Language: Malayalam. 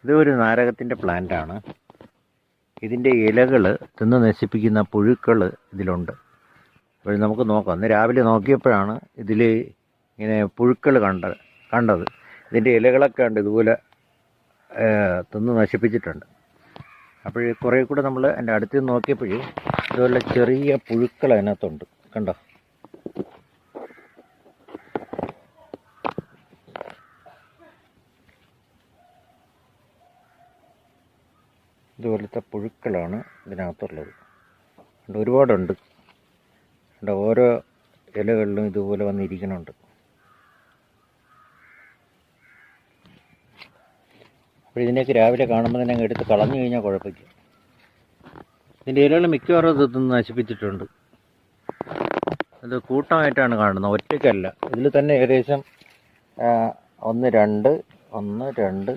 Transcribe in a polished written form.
ഇതൊരു നാരകത്തിൻ്റെ പ്ലാന്റാണ്. ഇതിൻ്റെ ഇലകൾ തിന്ന് നശിപ്പിക്കുന്ന പുഴുക്കൾ ഇതിലുണ്ട്. അപ്പോൾ നമുക്ക് നോക്കാം. അന്ന് രാവിലെ നോക്കിയപ്പോഴാണ് ഇതിൽ ഇങ്ങനെ പുഴുക്കൾ കണ്ടത്. ഇതിൻ്റെ ഇലകളൊക്കെ ഉണ്ട് ഇതുപോലെ തിന്ന് നശിപ്പിച്ചിട്ടുണ്ട്. അപ്പോൾ കുറേ കൂടെ നമ്മൾ എൻ്റെ അടുത്ത് നോക്കിയപ്പോൾ ഇതുപോലെ ചെറിയ പുഴുക്കൾ അതിനകത്തുണ്ട്. കണ്ടോ? ഇതുപോലത്തെ പുഴുക്കളാണ് ഇതിനകത്തുള്ളത്. ഒരുപാടുണ്ട്. ഓരോ ഇലകളിലും ഇതുപോലെ വന്നിരിക്കുന്നുണ്ട്. അപ്പോൾ ഇതിനെയൊക്കെ രാവിലെ കാണുമ്പോൾ തന്നെ അങ്ങ് എടുത്ത് കളഞ്ഞു കഴിഞ്ഞാൽ കുഴപ്പമില്ല. ഇതിൻ്റെ ഇലകൾ മിക്കവാറും ഇത് തിന്ന് നശിപ്പിച്ചിട്ടുണ്ട്. ഇത് കൂട്ടമായിട്ടാണ് കാണുന്നത്, ഒറ്റയ്ക്കല്ല. ഇതിൽ തന്നെ ഏകദേശം 1 2